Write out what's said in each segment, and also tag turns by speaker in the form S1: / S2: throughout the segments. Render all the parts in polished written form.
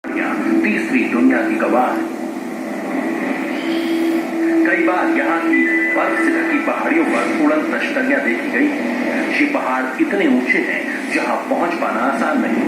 S1: तीसरी दुनिया की कवाल। कई बार यहाँ की बर्फ से ढकी पहाड़ियों पर उड़न तश्तरियां देखी गई। ये पहाड़ इतने ऊंचे हैं जहाँ पहुंच पाना आसान नहीं।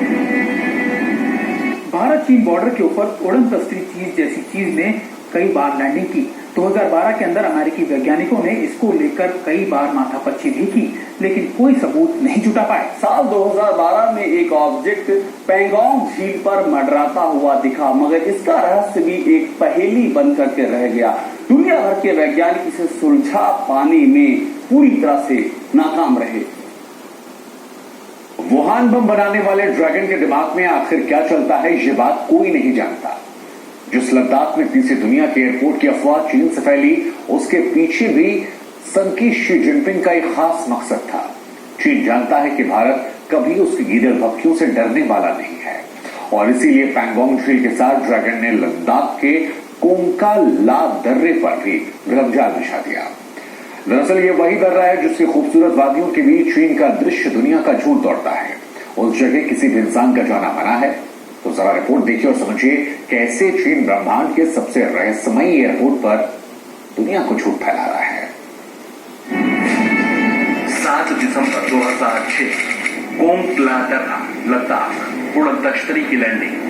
S2: भारत चीन बॉर्डर के ऊपर उड़न तस्तरी चीज जैसी चीज ने कई बार लैंडिंग की। 2012 के अंदर अमेरिकी वैज्ञानिकों ने इसको लेकर कई बार माथापच्ची भी की, लेकिन कोई सबूत नहीं जुटा पाए।
S3: साल 2012 में एक ऑब्जेक्ट पैंगोंग झील पर मंडराता हुआ दिखा, मगर इसका रहस्य भी एक पहेली बन करके रह गया। दुनिया भर के वैज्ञानिक इसे सुलझा पाने में पूरी तरह से नाकाम रहे।
S4: वुहान बम बनाने वाले ड्रैगन के दिमाग में आखिर क्या चलता है, ये बात कोई नहीं जानता। जिस लद्दाख में तीसरी दुनिया के एयरपोर्ट की अफवाह चीन से फैली, उसके पीछे भी संकी शी जिनपिंग का एक खास मकसद था। चीन जानता है कि भारत कभी उसकी गीदड़ भक्तियों से डरने वाला नहीं है, और इसीलिए पैंगोंग झील के साथ ड्रैगन ने लद्दाख के कोंका ला दर्रे पर भी भ्रमजाल बिछा दिया। दरअसल ये वही दर्रा है जिसकी खूबसूरत वादियों के बीच चीन का दृश्य दुनिया का झूठ दौड़ता है। उस जगह किसी भी इंसान का जाना मना है। तो जरा रिपोर्ट देखिए और समझिए कैसे चीन ब्रह्मांड के सबसे रहस्यमयी एयरपोर्ट पर दुनिया को झूठ फैला रहा है।
S1: 7 दिसंबर 2006 कोंकला दर्रा, लद्दाख, उड़न तश्तरी की लैंडिंग।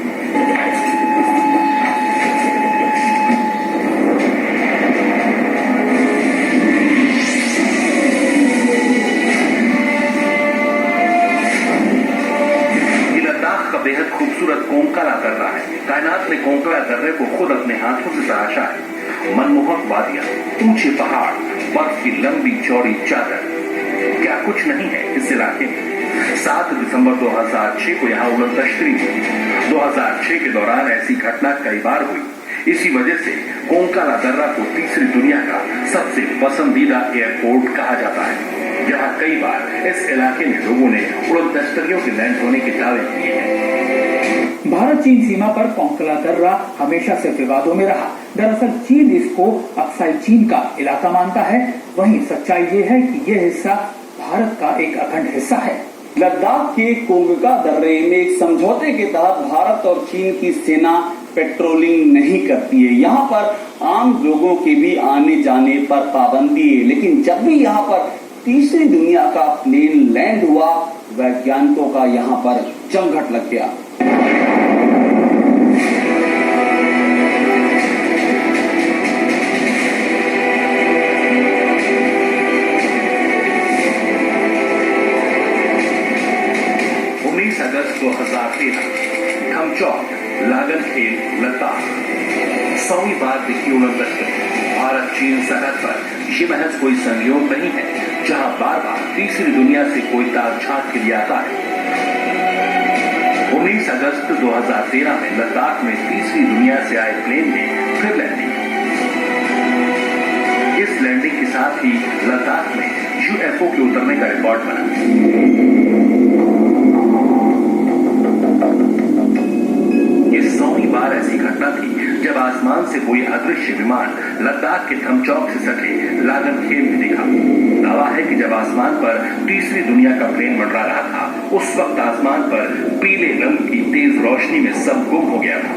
S1: बेहद खूबसूरत कोंकला दर्रा है। कायनात ने कोंकला दर्रे को खुद अपने हाथों से तराशा है। मनमोहक वादियां, ऊंचे पहाड़, बर्फ की लंबी चौड़ी चादर, क्या कुछ नहीं है इस इलाके में। 7 दिसंबर 2006 को यहाँ उड़न तश्तरी हुई। 2006 के दौरान ऐसी घटना कई बार हुई। इसी वजह से कोंकला दर्रा को तीसरी दुनिया का सबसे पसंदीदा एयरपोर्ट कहा जाता है। जहाँ कई बार इस इलाके में लोगों ने उड़न तश्तरियों के लैंड होने के दावे किए हैं।
S2: भारत चीन सीमा पर कोंकला दर्रा हमेशा से विवादों में रहा। दरअसल चीन इसको अक्साई चीन का इलाका मानता है, वहीं सच्चाई ये है कि यह हिस्सा भारत का एक अखंड हिस्सा है।
S3: लद्दाख के कोंगका दर्रे में एक समझौते के तहत भारत और चीन की सेना पेट्रोलिंग नहीं करती है। यहाँ पर आम लोगों के भी आने जाने पर पाबंदी है, लेकिन जब भी यहाँ पर तीसरी दुनिया का प्लेन लैंड हुआ, वैज्ञानिकों का यहाँ पर जमघट लग गया।
S1: अगस्त 2013 धमचौक, लागन खेल, लद्दाख। 100वीं बार दिखी उड़न तश्तरी। भारत चीन सरहद पर ये महज कोई संयोग नहीं है जहां बार बार तीसरी दुनिया से कोई ताक झांक के लिए आता है। 19 अगस्त 2013 में लद्दाख में तीसरी दुनिया से आए प्लेन ने फिर लैंडिंग। इस लैंडिंग के साथ ही लद्दाख में यूएफओ के उतरने का रिकॉर्ड बना। ये 100वीं बार ऐसी घटना थी जब आसमान से कोई अदृश्य विमान लद्दाख के धमचौक से सटे लागन खेल में दिखा। दावा है कि जब आसमान पर तीसरी दुनिया का प्लेन मंडरा रहा था, उस वक्त आसमान पर पीले रंग की तेज रोशनी में सब गुम हो गया था।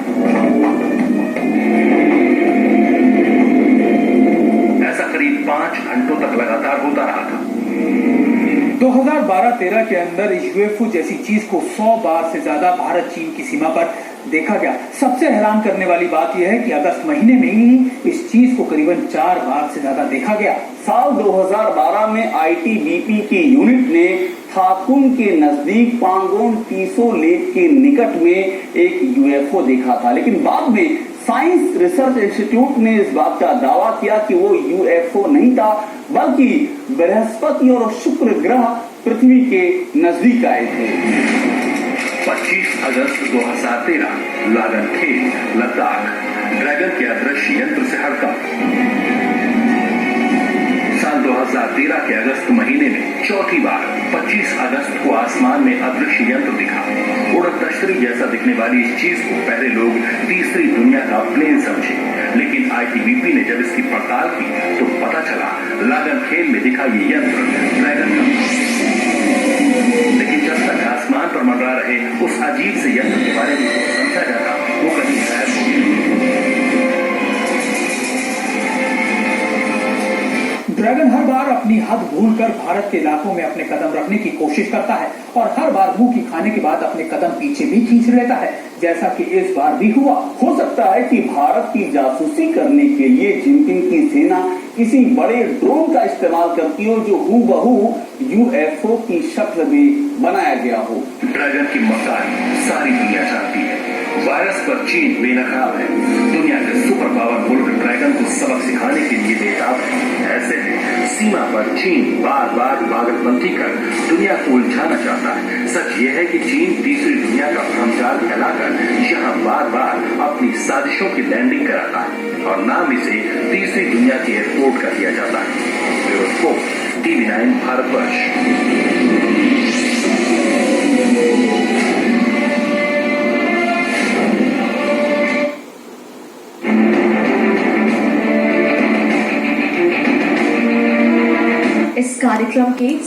S1: ऐसा करीब 5 घंटों तक लगातार होता रहा था।
S2: 2012-13 के अंदर यूएफओ जैसी चीज को 100 बार से ज्यादा भारत चीन की सीमा पर देखा गया। सबसे हैरान करने वाली बात यह है कि अगस्त महीने में ही इस चीज को करीबन 4 बार से ज्यादा देखा गया।
S3: साल 2012 में आईटीबीपी की यूनिट ने थाकुन के नजदीक पांगोंग टीसो लेक के निकट में एक यूएफओ देखा था, लेकिन बाद में साइंस रिसर्च इंस्टीट्यूट ने इस बात का दावा किया कि वो यूएफओ नहीं था, बल्कि बृहस्पति और शुक्र ग्रह पृथ्वी के नजदीक आए थे।
S1: 25 अगस्त 2013 लागन खेल, लद्दाख, ड्रैगन के अदृश्य यंत्र से हड़कंप। साल 2013 के अगस्त महीने में चौथी बार 25 अगस्त को आसमान में अदृश्य यंत्र दिखा। उड़न तश्तरी जैसा दिखने वाली इस चीज को पहले लोग तीसरी दुनिया का प्लेन समझे, लेकिन आईटीबीपी ने जब इसकी पड़ताल की तो पता चला लागन खेल में दिखा ये यंत्र ड्रैगन का। लेकिन जब तक आसमान पर मंडरा रहे उस अजीब से यंत्र के बारे में समझा जाता,
S2: अपनी हद भूलकर भारत के इलाकों में अपने कदम रखने की कोशिश करता है और हर बार मुंह की खाने के बाद अपने कदम पीछे भी खींच लेता है, जैसा कि इस बार भी हुआ।
S3: हो सकता है कि भारत की जासूसी करने के लिए जिनपिंग की सेना किसी बड़े ड्रोन का इस्तेमाल करती हो जो हूबहू यूएफओ की शक्ल में बनाया गया हो।
S1: ड्रैगन की मक्कारी सारी दुनिया जानती है। वायरस पर चीन बेनकाब है। दुनिया के सुपर पावर मुल्क ड्रैगन को सबक सिखाने के लिए बेताब है। ऐसे में सीमा पर चीन बार बार पागलपंथी कर दुनिया को उलझाना चाहता है। सच ये है कि चीन तीसरी दुनिया का भ्रमजाल फैलाकर यहाँ बार बार अपनी साजिशों की लैंडिंग कराता है और नाम इसे तीसरी दुनिया के एयरपोर्ट का दिया जाता है। Bureau report, TV9 Bharatvarsh.
S5: इस कार्यक्रम के